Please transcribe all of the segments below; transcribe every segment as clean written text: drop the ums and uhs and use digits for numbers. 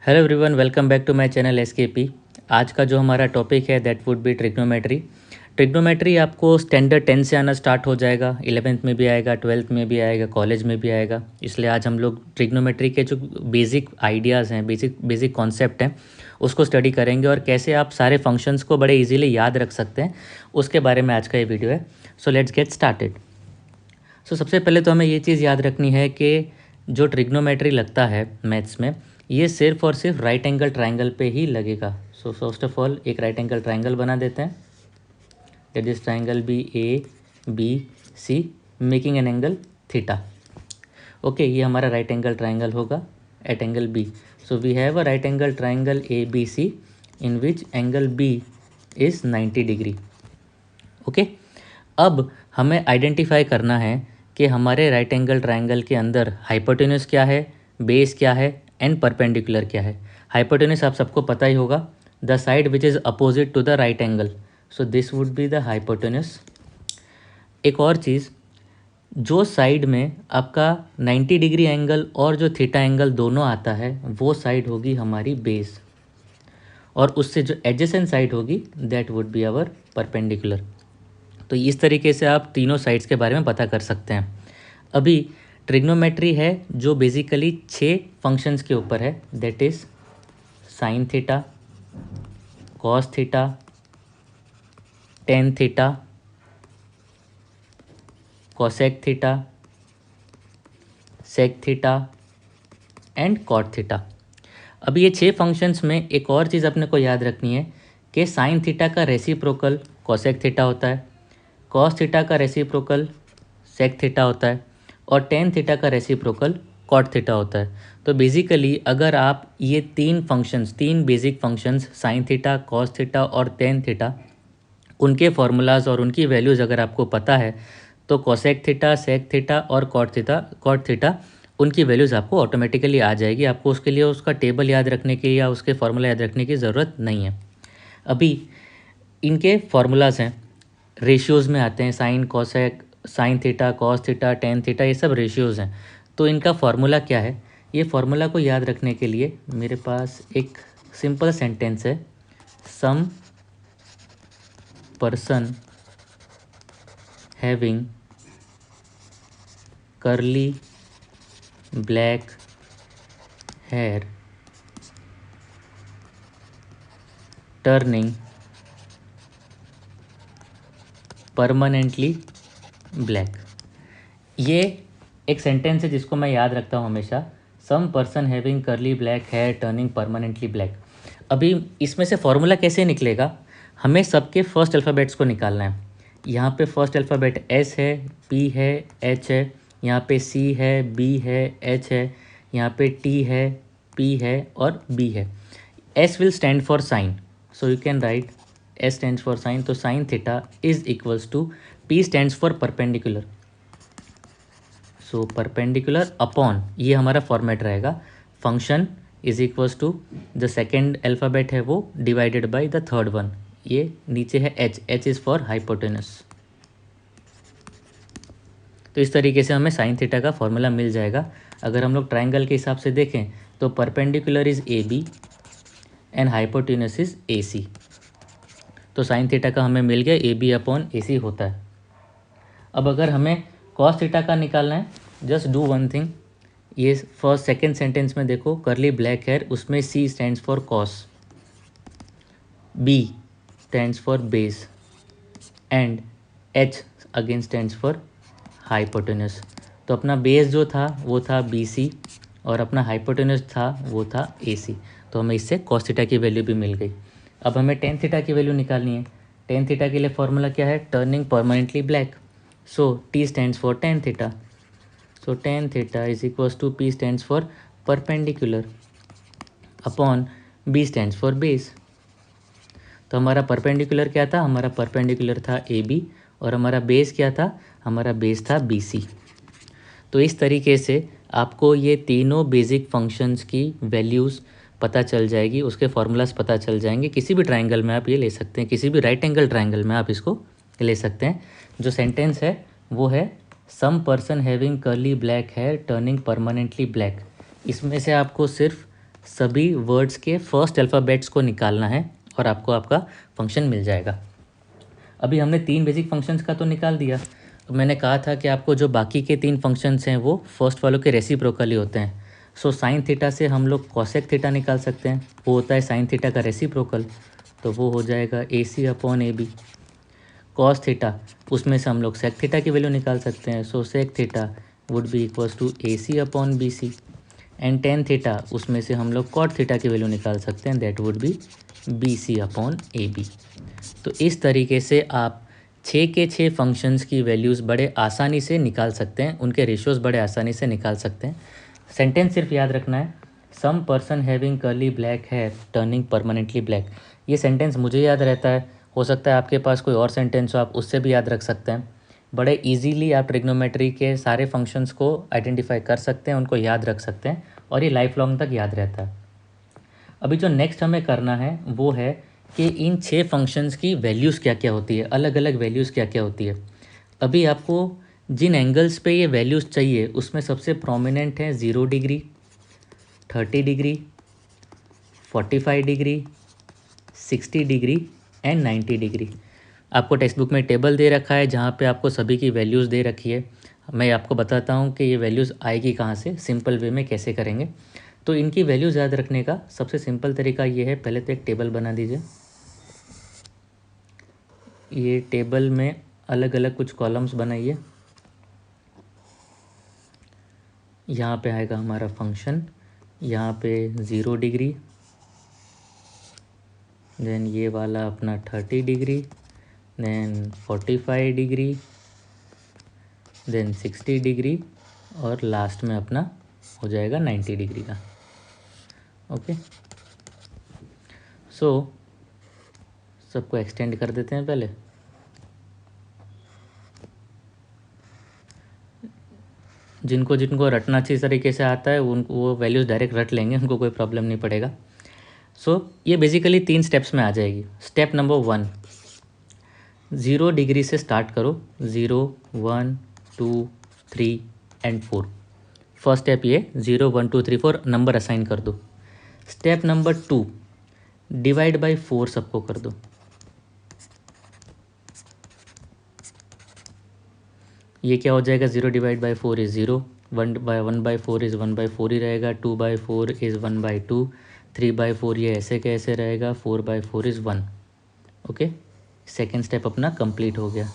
Hello everyone, welcome back to my channel SKP. आज का जो हमारा टॉपिक है that would be trigonometry. Trigonometry आपको स्टैंडर्ड 10 से आना स्टार्ट हो जाएगा, 11th में भी आएगा, 12th में भी आएगा, कॉलेज में भी आएगा। इसलिए आज हम लोग ट्रिग्नोमेट्री के जो बेसिक आइडियाज़ हैं, बेसिक कॉन्सेप्ट हैं, उसको स्टडी करेंगे और कैसे आप सारे फंक्शंस को बड़े ईजीली याद रख सकते हैं, उसके बारे में आज का ये वीडियो है। So let's get started. So सबसे पहले तो हमें ये चीज़ याद रखनी है कि जो ट्रिग्नोमेट्री लगता है मैथ्स में, ये सिर्फ और सिर्फ राइट एंगल ट्रायंगल पे ही लगेगा। सो फर्स्ट ऑफ ऑल एक राइट एंगल ट्रायंगल बना देते हैं। Let this triangle be A B C making an angle theta. Okay, ये हमारा राइट एंगल ट्रायंगल होगा at angle B. So we have a right angle triangle A B C in which angle B is 90 degree. Okay, अब हमें identify करना है कि हमारे right angle triangle के अंदर हाइपोटेन्यूस क्या है, बेस क्या है एंड परपेंडिकुलर क्या है। हाइपोटेन्यूस आप सबको पता ही होगा, the side which is opposite to the right angle, so this would be the hypotenuse. एक और चीज़, जो साइड में आपका 90 डिग्री एंगल और जो थीटा एंगल दोनों आता है वो साइड होगी हमारी बेस, और उससे जो एडजेसेंट साइड होगी that would be our perpendicular. तो इस तरीके से आप तीनों साइड्स के बारे में पता कर सकते हैं। अभी ट्रिग्नोमेट्री है जो बेसिकली 6 फंक्शंस के ऊपर है, that is sine theta, cos theta, tan theta, cosec theta, sec theta and cot theta. अब ये 6 फंक्शंस में एक और चीज़ अपने को याद रखनी है कि साइन थीटा का रेसिप्रोकल कोसेक थीटा होता है, कॉस थीटा का रेसिप्रोकल सेक थीटा होता है और टेन थीटा का रेसिप्रोकल कॉट थीटा होता है। तो बेसिकली अगर आप ये तीन basic functions sign theta, cos theta और टेन थीटा, उनके फार्मूलाज और उनकी वैल्यूज़ अगर आपको पता है तो कोसेक थीटा, सेक थीटा और कॉट थीटा उनकी वैल्यूज़ आपको ऑटोमेटिकली आ जाएगी। आपको उसके लिए उसका टेबल याद रखने की या उसके फार्मूला याद रखने की ज़रूरत नहीं है। अभी इनके फार्मूलाज हैं, रेशियोज़ में आते हैं, sign theta, cos theta, tan theta, ये सब रेशियोज़ हैं। तो इनका फार्मूला क्या है, ये फार्मूला को याद रखने के लिए मेरे पास एक सिंपल सेंटेंस है, some person having curly black hair turning permanently black. ये एक सेंटेंस है जिसको मैं याद रखता हूँ हमेशा, some person having curly black hair turning permanently black. अभी इसमें से फॉर्मूला कैसे निकलेगा, हमें सबके फर्स्ट अल्फ़ाबेट्स को निकालना है। यहाँ पे फर्स्ट अल्फ़ाबेट एस है, पी है, एच है, यहाँ पे सी है, बी है, एच है, यहाँ पे टी है, पी है और बी है। S will stand for sine, so you can write S stands for sine, तो sine theta is equals to P stands for perpendicular, so perpendicular upon, ये हमारा फॉर्मेट रहेगा, function is equals to the second alphabet है वो divided by the third one, ये नीचे है H, H is for hypotenuse. तो इस तरीके से हमें साइन थीटा का फॉर्मूला मिल जाएगा। अगर हम लोग ट्राइंगल के हिसाब से देखें तो perpendicular is A B and hypotenuse is A C, तो साइन थीटा का हमें मिल गया, ए बी अपॉन ए सी होता है। अब अगर हमें कॉस थीटा का निकालना है, जस्ट डू वन थिंग, ये फर्स्ट सेकेंड सेंटेंस में देखो, करली ब्लैक हेयर, उसमें C stands for cos, B stands for base and H again stands for hypotenuse. तो अपना बेस जो था वो था बी सी और अपना हाइपोटेनस था वो था ए सी, तो हमें इससे कॉस थीटा की वैल्यू भी मिल गई। अब हमें टेन थीटा की वैल्यू निकालनी है। टेन थीटा के लिए फॉर्मूला क्या है, turning permanently black, so T stands for tan theta, so tan theta is equals to P stands for perpendicular upon B stands for base. तो हमारा परपेंडिकुलर क्या था, हमारा परपेंडिकुलर था ए बी और हमारा बेस क्या था, हमारा बेस था बी सी। तो इस तरीके से आपको ये तीनों बेसिक फंक्शंस की वैल्यूज़ पता चल जाएगी, उसके फार्मूलाज पता चल जाएंगे। किसी भी ट्रायंगल में आप ये ले सकते हैं, किसी भी राइट एंगल ट्रायंगल में आप इसको ले सकते हैं। जो सेंटेंस है वो है some person having curly black hair turning permanently black. इसमें से आपको सिर्फ सभी वर्ड्स के फर्स्ट अल्फ़ाबेट्स को निकालना है और आपको आपका फंक्शन मिल जाएगा। अभी हमने 3 बेसिक फंक्शंस का तो निकाल दिया। तो मैंने कहा था कि आपको जो बाकी के 3 फंक्शंस हैं वो फर्स्ट वालों के रेसिप्रोकल ही होते हैं। सो साइन थीटा से हम लोग कॉसेक थीटा निकाल सकते हैं, वो होता है साइन थीटा का रेसिप्रोकल, तो वो हो जाएगा AC/AB। कॉस थीटा, उसमें से हम लोग सेक थीटा की वैल्यू निकाल सकते हैं, so sec theta would be equals to AC/BC। And tan theta, उसमें से हम लोग कॉट थीटा की वैल्यू निकाल सकते हैं, दैट वुड बी BC/AB। तो इस तरीके से आप 6 के 6 फंक्शंस की वैल्यूज़ बड़े आसानी से निकाल सकते हैं, उनके रेशियोज़ बड़े आसानी से निकाल सकते हैं। सेंटेंस सिर्फ याद रखना है, some person having curly black hair turning permanently black. ये सेंटेंस मुझे याद रहता है, हो सकता है आपके पास कोई और सेंटेंस हो, आप उससे भी याद रख सकते हैं। बड़े इजीली आप ट्रिग्नोमेट्री के सारे फंक्शंस को आइडेंटिफाई कर सकते हैं, उनको याद रख सकते हैं और ये लाइफ लॉन्ग तक याद रहता है। अभी जो नेक्स्ट हमें करना है वो है कि इन 6 फंक्शंस की वैल्यूज़ क्या क्या होती है, अलग अलग वैल्यूज़ क्या क्या होती है। अभी आपको जिन एंगल्स पे ये वैल्यूज़ चाहिए उसमें सबसे प्रोमिनेंट है 0 degree, 30 degree, 45 degree, 60 degree and 90 degree. आपको टेक्स्ट बुक में टेबल दे रखा है जहाँ पे आपको सभी की वैल्यूज़ दे रखी है। मैं आपको बताता हूँ कि ये वैल्यूज़ आएगी कहाँ से, सिंपल वे में कैसे करेंगे। तो इनकी वैल्यूज़ याद रखने का सबसे सिंपल तरीका ये है, पहले तो एक टेबल बना दीजिए। ये टेबल में अलग अलग कुछ कॉलम्स बनाइए। यहाँ पे आएगा हमारा फंक्शन, यहाँ पे 0 डिग्री, देन ये वाला अपना 30 degree, then 45 degree, then 60 degree और लास्ट में अपना हो जाएगा 90 डिग्री का। ओके, सो सबको एक्सटेंड कर देते हैं पहले। जिनको जिनको रटना अच्छी तरीके से आता है उनको वो वैल्यूज़ डायरेक्ट रट लेंगे, उनको कोई प्रॉब्लम नहीं पड़ेगा। सो ये बेसिकली 3 स्टेप्स में आ जाएगी। स्टेप नंबर 1, 0 डिग्री से स्टार्ट करो, 0, 1, 2, 3 एंड 4। फर्स्ट स्टेप ये 0, 1, 2, 3, 4 नंबर असाइन कर दो। स्टेप नंबर 2, डिवाइड बाय 4 सबको कर दो। ये क्या हो जाएगा, 0 डिवाइड बाय 4 इज़ 0, 1/4 इज़ 1/4 ही रहेगा, 2/4 इज़ 1/2, 3/4 ये ऐसे कैसे रहेगा, 4/4 इज़ 1। ओके, सेकेंड स्टेप अपना कंप्लीट हो गया।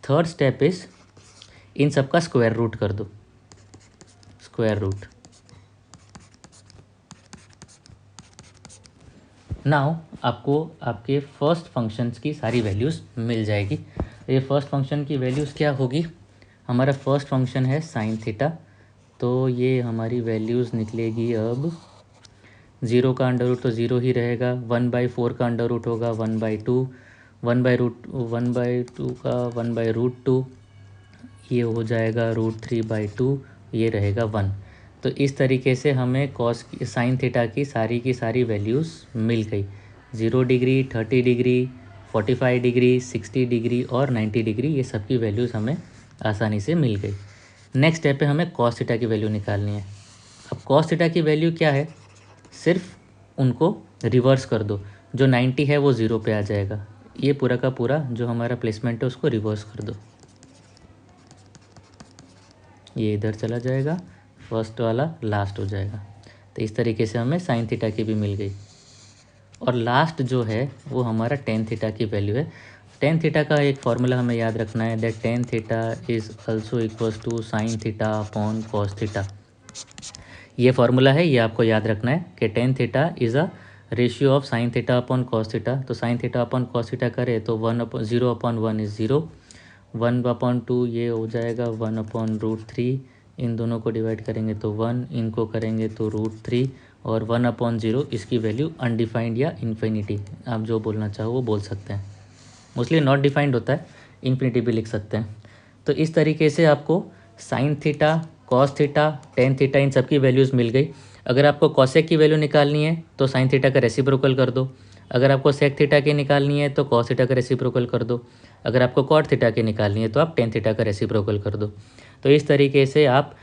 थर्ड स्टेप इज़ इन सब का स्क्वायर रूट कर दो, स्क्वायर रूट। नाउ आपको आपके फर्स्ट फंक्शंस की सारी वैल्यूज़ मिल जाएगी। ये फर्स्ट फंक्शन की वैल्यूज़ क्या होगी, हमारा फर्स्ट फंक्शन है साइन थीटा, तो ये हमारी वैल्यूज़ निकलेगी अब 0 का अंडर रूट तो 0 ही रहेगा, 1/4 का अंडर रूट होगा 1/2, 1/2 का 1/√2, ये हो जाएगा √3/2, ये रहेगा 1। तो इस तरीके से हमें कॉस साइन थीटा की सारी वैल्यूज़ मिल गई। 0 डिग्री, 30 डिग्री, 45 डिग्री, 60 डिग्री और 90 डिग्री, ये सब की वैल्यूज़ हमें आसानी से मिल गई। नेक्स्ट स्टेप पे हमें कॉस थीटा की वैल्यू निकालनी है। अब कॉस थीटा की वैल्यू क्या है, सिर्फ उनको रिवर्स कर दो, जो 90 है वो 0 पे आ जाएगा। ये पूरा का पूरा जो हमारा प्लेसमेंट है उसको रिवर्स कर दो, ये इधर चला जाएगा, फर्स्ट वाला लास्ट हो जाएगा। तो इस तरीके से हमें साइन थीटा की भी मिल गई। और लास्ट जो है वो हमारा टेन थीटा की वैल्यू है। टेन थीटा का एक फार्मूला हमें याद रखना है, that tan theta is also equals to sine theta upon cos theta. ये फार्मूला है, ये आपको याद रखना है कि tan theta is a ratio of sine theta upon cos theta. तो sine theta upon cos theta करे तो 0/1 इज़ 0, 1/2 ये हो जाएगा 1/√3, इन दोनों को डिवाइड करेंगे तो 1, इनको करेंगे तो √3 और 1/0 इसकी वैल्यू अनडिफाइंड या इन्फिनिटी, आप जो बोलना चाहो वो बोल सकते हैं। मोस्टली नॉट डिफाइंड होता है, इन्फिनिटी भी लिख सकते हैं। तो इस तरीके से आपको sine theta, cos theta, tan theta इन सब की वैल्यूज़ मिल गई। अगर आपको कॉसेक की वैल्यू निकालनी है तो साइन थीटा का रेसिप्रोकल कर दो, अगर आपको सेक थीटा की निकालनी है तो कॉस थीटा का रेसिप्रोकल कर दो, अगर आपको कॉट थीटा की निकालनी है तो आप टेन थीटा का रेसिप्रोकल कर दो। तो इस तरीके से आप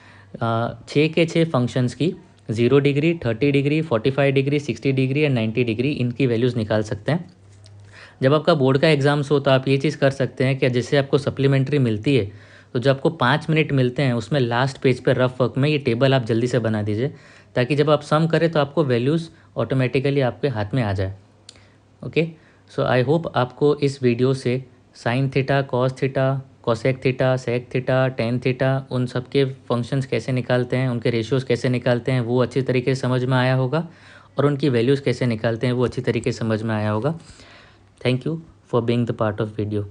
6 के 6 फंक्शंस की 0 degree, 30 degree, 45 degree, 60 degree and 90 degree इनकी वैल्यूज़ निकाल सकते हैं। जब आपका बोर्ड का एग्ज़ाम्स हो तो आप ये चीज़ कर सकते हैं कि जैसे आपको सप्लीमेंट्री मिलती है तो जो आपको 5 मिनट मिलते हैं उसमें लास्ट पेज पे रफ वर्क में ये टेबल आप जल्दी से बना दीजिए, ताकि जब आप सम करें तो आपको वैल्यूज़ ऑटोमेटिकली आपके हाथ में आ जाए। ओके, सो आई होप आपको इस वीडियो से sine theta, cos theta, cosec theta, sec theta, tan theta उन सब के फंक्शंस कैसे निकालते हैं, उनके रेशियोज़ कैसे निकालते हैं वो अच्छी तरीके से समझ में आया होगा, और उनकी वैल्यूज़ कैसे निकालते हैं वो अच्छी तरीके से समझ में आया होगा। Thank you for being the part of video.